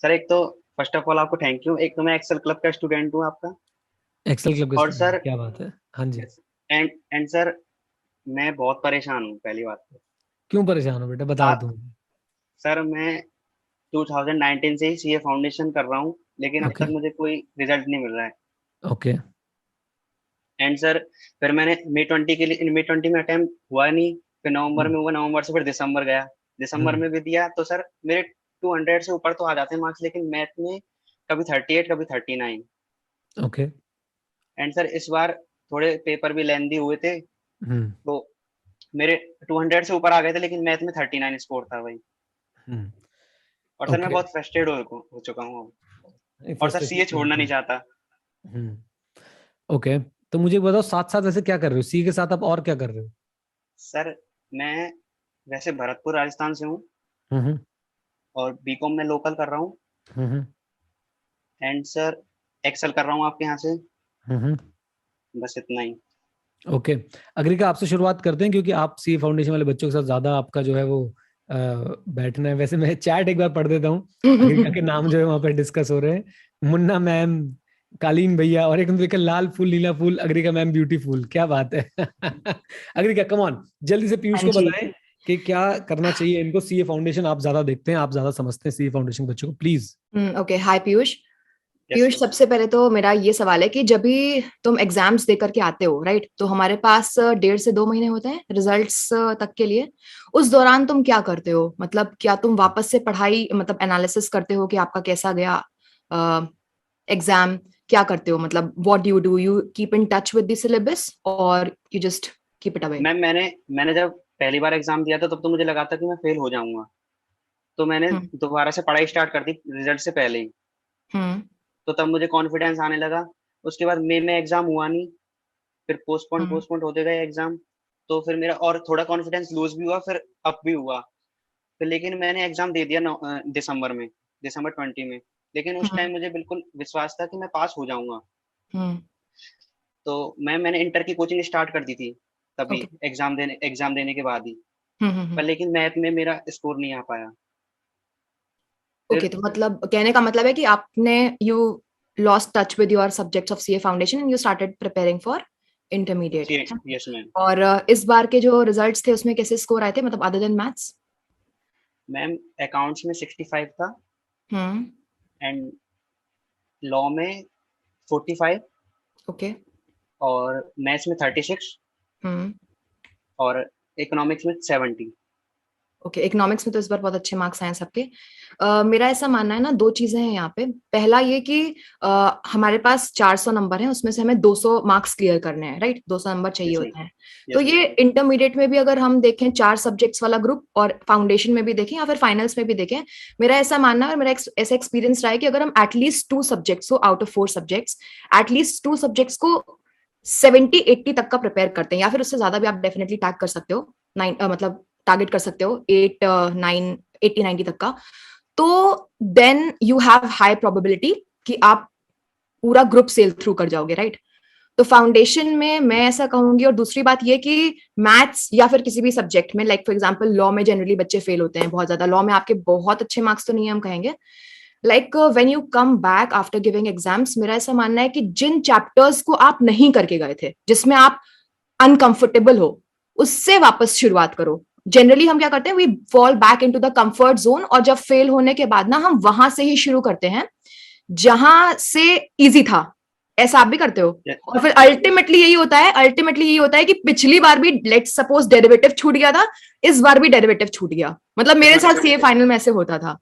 Sir एक तो first of all आपको थैंक यू। एक तो मैं एक्सेल क्लब का स्टूडेंट हूँ आपका। एक्सेल क्लब का और स्टूडेंट, सर क्या बात है। हाँ जी। एंड सर मैं बहुत परेशान हूँ पहली बात तो। क्यों परेशान हो बेटा, बताओ सात तुम। सर मैं 2019 से ही सीए फाउंडेशन कर रहा हूँ, लेकिन अभी ओके। तक मुझे कोई रिजल्ट नहीं मिल रहा है। ओके। एंड सर फिर मैंने मे 20 में अटेम्प्ट हुआ नहीं। फिर नवंबर हम्म। में हुआ, नवंबर से फिर दिसंबर गया। दिसंबर हम्म। में भी दिया तो सर मेरे 200 से ऊपर तो आ जाते हैं मार्क्स, लेकिन मैथ में कभी 38 कभी 39। ओके। एंड सर इस बार थोड़े पेपर भी लेंदी हुए थे, हम्म। तो मेरे 200 से ऊपर आ गए थे, लेकिन मैथ में 39 स्कोर था भाई। हम्म। और सर मैं ओके। बहुत फ्रस्ट्रेट हो चुका हूँ अब। और सर फ्रस्ट्रेशन सीए तो छोड़ना होती नहीं है। चाहता। हम्म। ओके। तो मुझे बताओ, साथ साथ ऐसे क्या कर रहे हो, सी के साथ आप और क्या कर रहे हो? सर मैं वैसे भरतपुर राजस्थान से हूँ, हम्म। और बीकॉम में लोकल कर रहा हूँ। हम्म। एंड सर एक्सेल कर रहा हूँ आपके यहाँ से। हम्म। बस इतना ही। ओके। अग्रिका, आपसे शुरुआत करते हैं क्योंकि आप सी फाउंडेशन वाले बच्चों के साथ ज्यादा आपका जो है वो बैठना है। वैसे मैं चैट एक बार पढ़ देता हूँ। अग्रिका के नाम जो है वहां पे डिस्कस हो रहे हैं। मुन्ना मैम, कालीन भैया, और एक देखा लाल फूल नीला फूल, अग्रिका मैम ब्यूटीफुल, क्या बात है। अग्रिका कम ऑन, जल्दी से पीयूष हाँ को जी। बताएं कि क्या करना चाहिए इनको। सीए फाउंडेशन आप ज्यादा देखते हैं, आप ज्यादा समझते हैं सीए फाउंडेशन बच्चों को, please. Okay, hi Piyush. Yes Piyush, sir. सबसे पहले तो मेरा ये सवाल है कि जब भी तुम एग्जाम्स दे करके आते हो, राइट, तो हमारे पास 1.5 से 2 महीने होते हैं रिजल्ट्स तक के लिए। उस दौरान तुम क्या करते हो? मतलब क्या तुम वापस से पढ़ाई, मतलब एनालिसिस करते हो कि आपका कैसा गया एग्जाम? क्या करते हो? मतलब what do you keep in touch with the syllabus और you just keep it away? Ma'am मैंने जब पहली बार एग्जाम दिया था, तब तो मुझे लगा था कि मैं फेल हो जाऊंगा। तो मैंने हम्म। दोबारा से पढ़ाई स्टार्ट कर दी रिजल्ट से पहले ही। हम्म। तो तब मुझे कॉन्फिडेंस आने लगा। उसके बाद मई में एग्जाम हुआ नहीं। फिर पोस्टपोन हम्म। पोस्टपोन होते गए एग्जाम। तो फिर मेरा और थोड़ा कॉन्फिडेंस लूज भी हुआ, फिर अप भी हुआ। फिर लेकिन मैंने एग्जाम दे दिया दिसंबर में, दिसंबर 20 में। लेकिन उस हम्म। टाइम मुझे बिल्कुल विश्वास था कि मैं पास हो जाऊंगा। हम्म। तो मैंने इंटर की कोचिंग स्टार्ट कर दी थी तभी, ओके। एग्जाम देने के बाद ही। हम्म। पर लेकिन मैथ में मेरा स्कोर नहीं आ पाया। ओके, फिर तो मतलब कहने का मतलब है कि आपने you lost touch with your subjects of CA foundation and you started preparing for intermediate. Yes ma'am. और इस बार के जो रिजल्ट्स थे उसमें कैसे स्कोर आए थे, मतलब other than maths? Ma'am accounts में 65 था। हम्म। एंड लॉ में 45। ओके। और मैथ्स में 36। हम्म। और इकोनॉमिक्स में 70। ओके, इकोनॉमिक्स में तो इस बार बहुत अच्छे मार्क्स आए हैं सबके। मेरा ऐसा मानना है ना, दो चीजें हैं यहाँ पे। पहला ये कि हमारे पास 400 नंबर हैं, उसमें से हमें 200 मार्क्स क्लियर करने हैं, राइट? 200 नंबर चाहिए यस मैम। होते हैं। तो यस मैम। ये इंटरमीडिएट में भी अगर हम देखें 4 सब्जेक्ट्स वाला ग्रुप, और फाउंडेशन में भी देखें या फिर फाइनल्स में भी देखें, मेरा ऐसा मानना है और मेरा ऐसा एक्सपीरियंस रहा है कि अगर हम एटलीस्ट 2 सब्जेक्ट्स को out of 4 subjects, at least 2 subjects को 70-80 तक का प्रिपेयर करते हैं, या फिर उससे ज्यादा भी आप डेफिनेटली टैग कर सकते हो। मतलब टारगेट कर सकते हो 8, 9, 80, 90 तक का। तो then you have high probability कि आप पूरा ग्रुप सेल थ्रू कर जाओगे, राइट? तो फाउंडेशन में मैं ऐसा कहूंगी। और दूसरी बात ये कि मैथ्स या फिर किसी भी सब्जेक्ट में, लाइक फॉर एग्जांपल लॉ में जनरली बच्चे फेल होते हैं बहुत ज्यादा। लॉ में आपके बहुत अच्छे मार्क्स तो नहीं है, हम कहेंगे। Like when you come back after giving exams, मेरा ऐसा मानना है कि जिन चैप्टर्स को आप नहीं करके गए थे, जिसमें आप अनकंफर्टेबल हो, उससे वापस शुरुआत करो। जनरली हम क्या करते हैं, we fall back into the comfort zone, और जब फेल होने के बाद ना हम वहां से ही शुरू करते हैं जहां से इजी था। ऐसा आप भी करते हो? और फिर अल्टीमेटली यही होता है कि पिछली बार भी लेट्स सपोज डेरिवेटिव छूट गया था, इस बार भी डेरिवेटिव छूट गया। मतलब यस मेरे मैम। साथ सीए फाइनल में ऐसे होता था।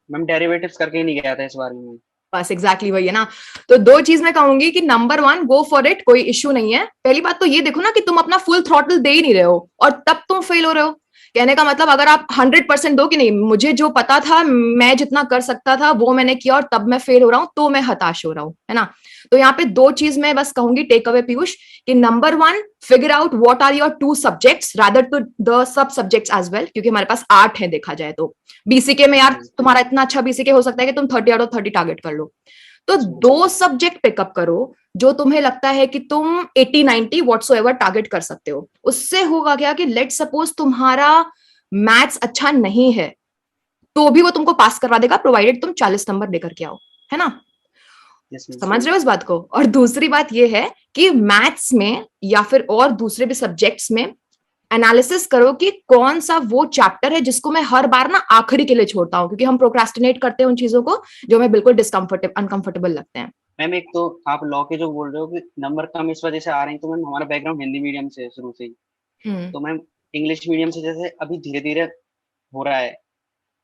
मैम डेरिवेटिव्स करके ही नहीं गया था इस बार में। बस एग्जैक्टली वही है ना। तो दो चीज मैं कहूंगी कि number one, go for it, कोई इश्यू नहीं है। पहली बात तो ये देखो ना कि तुम अपना फुल थ्रॉटल दे ही नहीं रहे हो और तब तुम फेल हो रहे हो। कहने का मतलब, अगर आप 100% दो कि नहीं, मुझे जो पता था, मैं जितना कर सकता था वो मैंने किया और तब मैं फेल हो रहा हूं, तो मैं हताश हो रहा हूं, है ना? तो यहाँ पे दो चीज मैं बस कहूंगी टेक अवे पीयूष, कि number one, figure out what are your 2 subjects rather to the sub subjects as well, क्योंकि हमारे पास 8 है देखा जाए तो। बीसीके में यस यार मैम। तुम्हारा इतना अच्छा बीसीके हो सकता है कि तुम 30 आउट ऑफ 30 टारगेट कर लो। तो यस मैम। 2 सब्जेक्ट पिकअप करो जो तुम्हें लगता है कि तुम 80-90 व्हाटसोएवर टारगेट कर सकते हो। उससे होगा क्या कि लेट सपोज तुम्हारा मैथ्स अच्छा नहीं है, तो भी वो तुमको पास करवा देगा, प्रोवाइडेड तुम 40 नंबर लेकर के आओ, है ना? समझ रहे हो इस बात को? और दूसरी बात ये है कि मैथ्स में या फिर और दूसरे भी सब्जेक्ट्स में एनालिसिस करो कि कौन सा वो चैप्टर है जिसको मैं हर बार ना आखिरी के लिए छोड़ता हूँ, क्योंकि हम प्रोक्रास्टिनेट करते हैं उन चीजों को जो हमें बिल्कुल अनकंफर्टेबल लगते हैं। मैम एक तो आप लॉ के जो बोल रहे हो कि नंबर कम इस वजह से आ रहे हैं, तो मैम हमारा बैकग्राउंड हिंदी मीडियम से है शुरू से ही, तो मैम इंग्लिश मीडियम से जैसे अभी धीरे धीरे हो रहा है,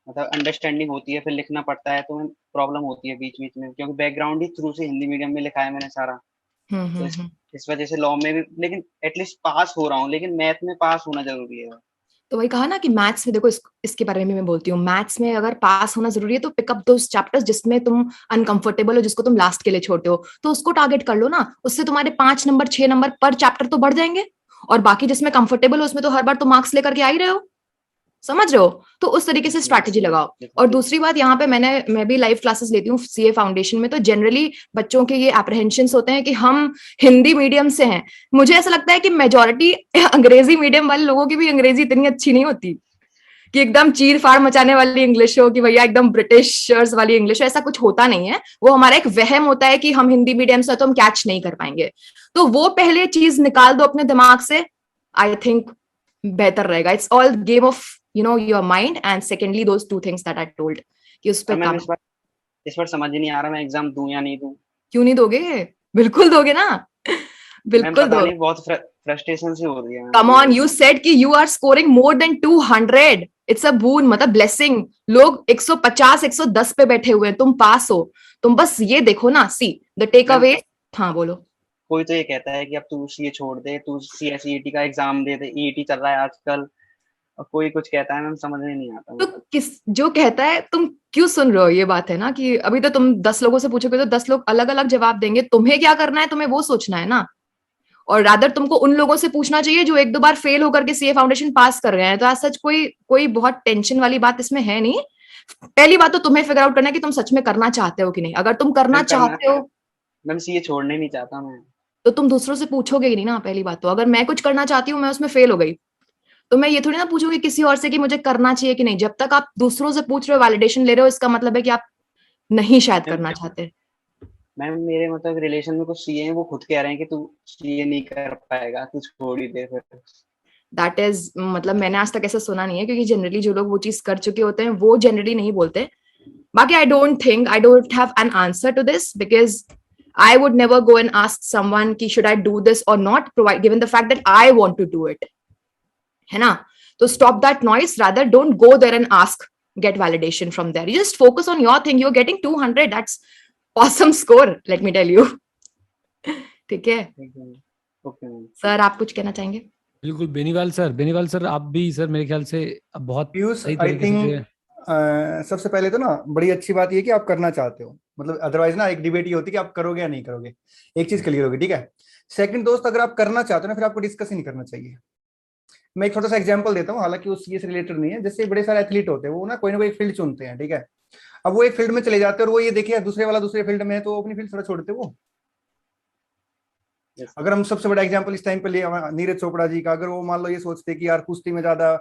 मतलब अंडरस्टैंडिंग होती है, फिर लिखना पड़ता है, तो मैम प्रॉब्लम होती है बीच बीच में, क्योंकि बैकग्राउंड ही शुरू से हिंदी मीडियम में लिखा है मैंने सारा, तो इस वजह से लॉ में भी लेकिन एटलीस्ट पास हो रहा हूँ, लेकिन मैथ में पास होना जरूरी है। तो वही कहा ना कि मैथ्स में देखो, इसके बारे में मैं बोलती हूँ, मैथ्स में अगर पास होना जरूरी है तो पिकअप दोस चैप्टर्स जिसमें तुम अनकंफर्टेबल हो, जिसको तुम लास्ट के लिए छोड़ते हो, तो उसको टारगेट कर लो ना। उससे तुम्हारे 5 नंबर 6 नंबर पर चैप्टर तो बढ़ जाएंगे, और बाकी जिसमें कंफर्टेबल हो उसमें तो हर बार तो मार्क्स लेकर के आ ही रहे हो, समझ रहे हो? तो उस तरीके से स्ट्रैटेजी लगाओ। और दूसरी बात, यहाँ पे मैं भी लाइव क्लासेस लेती हूँ सीए फाउंडेशन में, तो जनरली बच्चों के ये एप्रहेंशंस होते हैं कि हम हिंदी मीडियम से हैं। मुझे ऐसा लगता है कि मेजोरिटी अंग्रेजी मीडियम वाले लोगों की भी अंग्रेजी इतनी अच्छी नहीं होती कि एकदम चीर फाड़ मचाने वाली इंग्लिश हो, कि भैया एकदम ब्रिटिशर्स वाली इंग्लिश हो, ऐसा कुछ होता नहीं है। वो हमारा एक वहम होता है कि हम हिंदी मीडियम से तो हम कैच नहीं कर पाएंगे, तो वो पहले चीज निकाल दो अपने दिमाग से, आई थिंक बेहतर रहेगा। It's all game of your mind, and secondly those 2 things that I told कि उस पे काम। इस बार समझ ही नहीं आ रहा मैं एग्जाम दूं या नहीं दूं। क्यों नहीं दोगे? बिल्कुल दोगे ना, बिल्कुल दो। बहुत फ्रस्ट्रेशन से हो रही है। कम ऑन, यू सेड कि you are scoring more than 200, it's a boon, मतलब ब्लेसिंग। लोग 150 110 पे बैठे हुए हैं, तुम पास हो। तुम बस ये देखो ना, सी द टेक अवे। हाँ बोलो। कोई तो ये कहता है कि अब तू सीए छोड़ दे, तू सीएसईटी का एग्जाम दे दे, ईईटी चल रहा है आजकल, और कोई कुछ कहता है, मैम समझ में नहीं आता। तो किस जो कहता है तुम क्यों सुन रहे हो? ये बात है ना कि अभी तो तुम 10 लोगों से पूछोगे तो 10 लोग अलग अलग जवाब देंगे, तुम्हें क्या करना है, तुम्हें वो सोचना है ना। और रादर तुमको उन लोगों से पूछना चाहिए जो 1-2 बार फेल होकर के सीए फाउंडेशन पास कर गए हैं। तो आज सच कोई बहुत टेंशन वाली बात इसमें है नहीं। पहली बात तो तुम्हें फिगर आउट करना है कि तुम सच में करना चाहते हो कि नहीं। अगर तुम करना चाहते हो, मैम सीए छोड़ने नहीं चाहता मैं, तो तुम दूसरों से पूछोगे ही नहीं ना। पहली बात तो, अगर मैं कुछ करना चाहती हूँ, मैं उसमें फेल हो गई, तो मैं ये थोड़ी ना पूछूंगी किसी और से कि मुझे करना चाहिए कि नहीं। जब तक आप दूसरों से पूछ रहे हो, वैलिडेशन ले रहे हो, इसका मतलब है कि आप नहीं शायद करना चाहते। मैम मेरे मतलब रिलेशन में कुछ सीए हैं, वो खुद कह रहे हैं कि तू सीए नहीं कर पाएगा, तू छोड़ ही दे। फिर दैट इज, मतलब मैंने आज तक ऐसा सुना नहीं है, क्योंकि जनरली जो लोग वो चीज कर चुके होते हैं वो जनरली नहीं बोलते। बाकी I don't have an answer to this, because I would never go and ask someone ki should I do this or not, provide given the fact that I want to do it, है ना? So stop that noise. Rather, don't go there and ask, get validation from there. You just focus on your thing. You're getting 200. That's awesome score. Let me tell you. ठीक है sir, आप कुछ कहना चाहेंगे? बिल्कुल Beniwal sir आप भी sir मेरे ख्याल से अब बहुत सही तरीके से सबसे पहले तो ना बड़ी अच्छी बात ये कि आप करना चाहते हो, मतलब अदरवाइज ना एक डिबेट ये होती है कि आप करोगे या नहीं करोगे। एक चीज क्लियर होगी, ठीक है। सेकंड दोस्त, अगर आप करना चाहते हो ना, फिर आपको डिस्कस ही नहीं करना चाहिए। मैं एक छोटा सा एग्जांपल देता हूँ, हालांकि वो सीए से रिलेटेड नहीं है। जैसे बड़े सारे एथलीट होते हैं, वो ना कोई ना कोई फील्ड चुनते हैं, ठीक है। अब वो एक फील्ड में चले जाते हैं और वो ये देखिए दूसरे वाला दूसरे फील्ड में है, तो अपनी फील्ड थोड़ा छोड़ते वो। अगर हम सबसे बड़ा एग्जांपल इस टाइम पे लिए नीरज चोपड़ा जी का, अगर वो मान लो ये सोचते कि यार कुश्ती में ज्यादा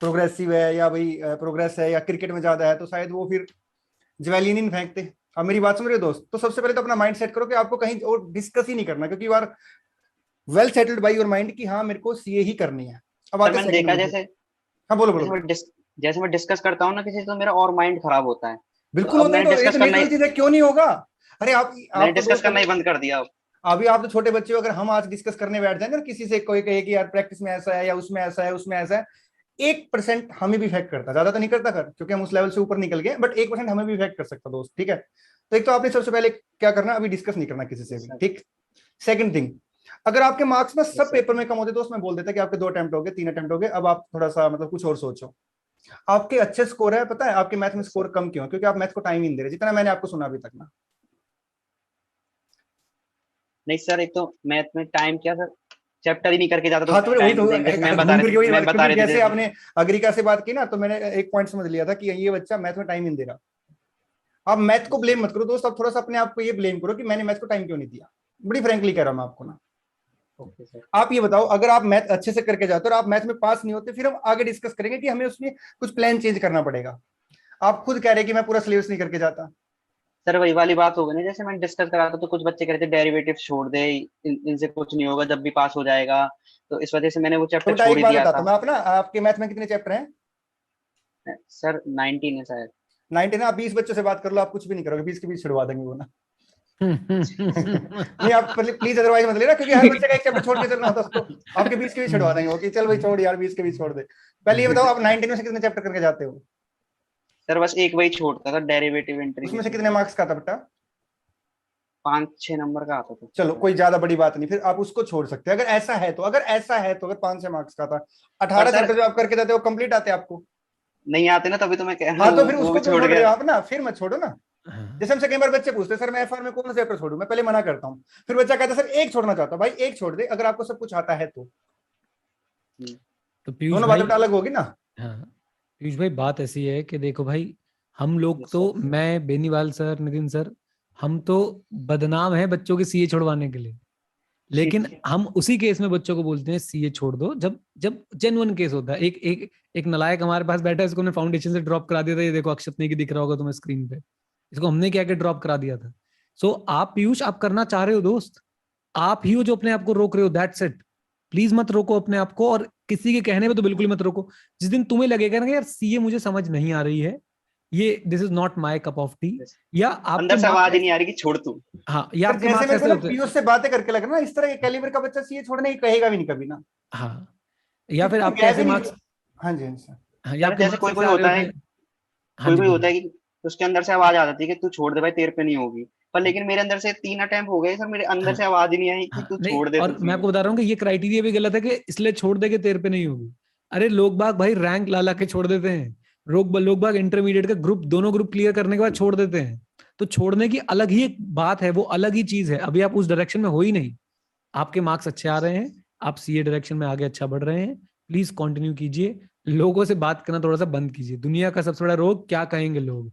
प्रोग्रेसिव है या भाई प्रोग्रेस है या क्रिकेट में ज्यादा है, तो शायद वो फिर ज्वेलिन ही नहीं फेंकते। अब मेरी बात सुन रहे हो दोस्त, तो सबसे पहले तो अपना माइंड सेट करो कि आपको कहीं और डिस्कस ही नहीं करना, क्योंकि you are well settled by your mind कि हाँ मेरे को सीए ही करनी है। अब आते हैं देखा जैसे, हाँ बोलो। जैसे मैं डिस्कस करता हूँ ना किसी से, तो मेरा और माइंड खराब होता है। बिल्कुल होता है, तो ये नेचुरल चीज है, क्यों नहीं होगा? अरे आप डिस्कस करना ही बंद कर दिया। अभी आप तो छोटे बच्चे हो, अगर हम आज डिस्कस करने बैठ जाएंगे किसी से, कोई कहे कि यार प्रैक्टिस में ऐसा है या उसमें ऐसा है उसमें ऐसा है, 1% हमें भी इफेक्ट करता, ज्यादा तो नहीं करता कर, क्योंकि हम उस लेवल से ऊपर निकल गए, बट 1% हमें भी इफेक्ट कर सकता दोस्त, ठीक है। तो एक तो आपने सबसे पहले क्या करना, अभी डिस्कस नहीं करना किसी से भी, ठीक। सेकंड थिंग, अगर आपके मार्क्स में सब पेपर में कम होते दोस्त, मैं बोल देता कि आपके 2 अटेम्प्ट हो गए, 3 अटेम्प्ट हो गए, अब आप थोड़ा सा मतलब कुछ और सोचो। आपके अच्छे स्कोर है, पता है आपके मैथ में स्कोर कम क्यों? क्योंकि आप मैथ को टाइम ही नहीं दे रहे, जितना मैंने आपको सुना अभी तक ना। नहीं सर, एक तो मैथ में टाइम क्या सर, चैप्टर ही नहीं करके जाता, तो हाँ, तो वही तो मैं बता रहे जैसे आपने अग्रिका से बात की ना, तो मैंने एक पॉइंट समझ लिया था कि ये बच्चा मैथ में टाइम नहीं दे रहा। आप मैथ को ब्लेम मत करो दोस्त, आप थोड़ा सा अपने आप को ये ब्लेम करो कि मैंने मैथ को टाइम क्यों नहीं दिया। बड़ी फ्रेंकली कह रहा हूं मैं आपको ना। आप ये बताओ, अगर आप मैथ अच्छे से करके जाते हो और आप मैथ में पास नहीं होते, फिर हम आगे डिस्कस करेंगे कि हमें उसमें कुछ प्लान चेंज करना पड़ेगा। आप खुद कह रहे कि मैं पूरा सिलेबस नहीं करके जाता। सर वही वाली बात हो गई ना, जैसे मैंने डिस्कस करा था तो कुछ बच्चे कह रहे थे डेरिवेटिव छोड़ दे, इनसे कुछ नहीं होगा, जब भी पास हो जाएगा, तो इस वजह से मैंने वो तो चैप्टर बेटा छोड़ एक ही बात दिया बताता था। हूं मैं, अपना आपके मैथ में कितने चैप्टर हैं? सर 19 है शायद। 19 है। आप 20 बच्चों से बात कर लो, आप कुछ भी नहीं करोगे, 20 के 20 छुड़वा देंगे वो ना। नहीं आप प्लीज अदरवाइज मत लेना, क्योंकि हर बच्चे का एक चैप्टर छोड़ के चलना होता है उसको। आपके 20 के 20 छुड़वा देंगे वो, कि चल भाई छोड़ यार 20 के 20 छोड़ दे। पहले ये बताओ आप 19 में से कितने चैप्टर करके जाते हो? सर बस एक वही छोड़ता था, डेरिवेटिव उसमें से इंटीग्रेशन। कितने मार्क्स का था बेटा? 5-6 नंबर का आता था। चलो कोई ज्यादा बड़ी बात नहीं, फिर आप उसको छोड़ सकते हैं अगर ऐसा है तो। अगर ऐसा है तो अगर 5-6 मार्क्स का था, 18 सर चैप्टर जो आप करके जाते हो कंप्लीट आते आपको? नहीं आते ना, तभी तो मैं कह रहा हाँ तो हूँ फिर वो उसको भी क्यों छोड़ छोड़ रहे गया। हो आप ना? फिर मत छोड़ो ना। जैसे हमसे कई बार बच्चे पूछते हैं सर मैं एफआर में कौन सा चैप्टर छोड़ूं, मैं पहले मना करता हूँ, फिर बच्चा कहता है सर एक छोड़ना चाहता हूं। भाई एक छोड़ दे अगर आपको सब कुछ आता है तो। पीयूष दोनों भाई, बातें अलग होगी ना। हाँ पीयूष भाई बात ऐसी है कि देखो भाई, हम लोग Yes, तो, sir. मैं, बेनीवाल सर, नितिन सर, हम तो बदनाम है बच्चों के सीए छुड़वाने के लिए। लेकिन हम उसी केस में बच्चों को बोलते हैं सीए छोड़ दो जब जब जेन्युइन केस होता है। एक नलायक हमारे पास बैठा है, इसको हमने फाउंडेशन से ड्रॉप करा दिया था। ये देखो अक्षत नहीं की दिख रहा होगा तुम्हें स्क्रीन पे, इसको हमने क्या क्या ड्रॉप करा दिया था। सो आप पीयूष, आप करना चाह रहे हो दोस्त, आप ही हो जो अपने आप को रोक रहे हो, दैट्स इट। प्लीज मत रोको अपने आप को, और किसी के कहने पे तो बिल्कुल मत रोको। जिस दिन तुम्हें लगेगा ना यार सीए मुझे समझ नहीं आ रही है, ये this is not my cup of T, Yes. या आपके अंदर से आवाज ही मार्क्स, नहीं आ रही कि छोड़ तू। हाँ, या सर आपके जैसे मार्क्स मेरे को ऐसे ना होते हैं, पीयूष से बातें करके लग रहा है ना, इस तरह के कैलिबर का बच्चा सीए छोड़ने की कहेगा भी नहीं कभी ना। हाँ, या फिर क्योंकि आपके गया ऐसे भी नहीं। मार्क्स, हाँ जी हाँ जी सर। हाँ, या सर आपके जैसे मार्क्स कोई ऐसे कोई आ रहे होता होते है, हैं। हाँ कोई जी कोई होता बोलिए। है कि उसके अंदर से आवाज आ जाती है कि तू छोड़ दे भाई, तेरे पे नहीं होगी। पर लेकिन मेरे अंदर से 3 अटेम्प्ट हो गए सर, मेरे अंदर हाँ से आवाज ही नहीं आई कि हाँ, तू नहीं, छोड़ दे तू और मैं सीए। आपको बता रहा हूँ कि ये क्राइटेरिया भी गलत है कि इसलिए छोड़ दे के तेरे पे नहीं होगी। अरे लोग बाग भाई रैंक ला ला के छोड़ देते हैं। लोग बाग इंटरमीडिएट का ग्रुप, दोनों ग्रुप क्लियर करने के बाद छोड़ देते हैं। तो छोड़ने की अलग ही एक बात है, वो अलग ही चीज है। अभी आप उस डायरेक्शन में हो ही नहीं, आपके मार्क्स अच्छे आ रहे हैं, आप सीए डायरेक्शन में आगे अच्छा बढ़ रहे हैं, प्लीज कंटिन्यू कीजिए। लोगों से बात करना थोड़ा सा बंद कीजिए। दुनिया का सबसे बड़ा रोग क्या कहेंगे लोग।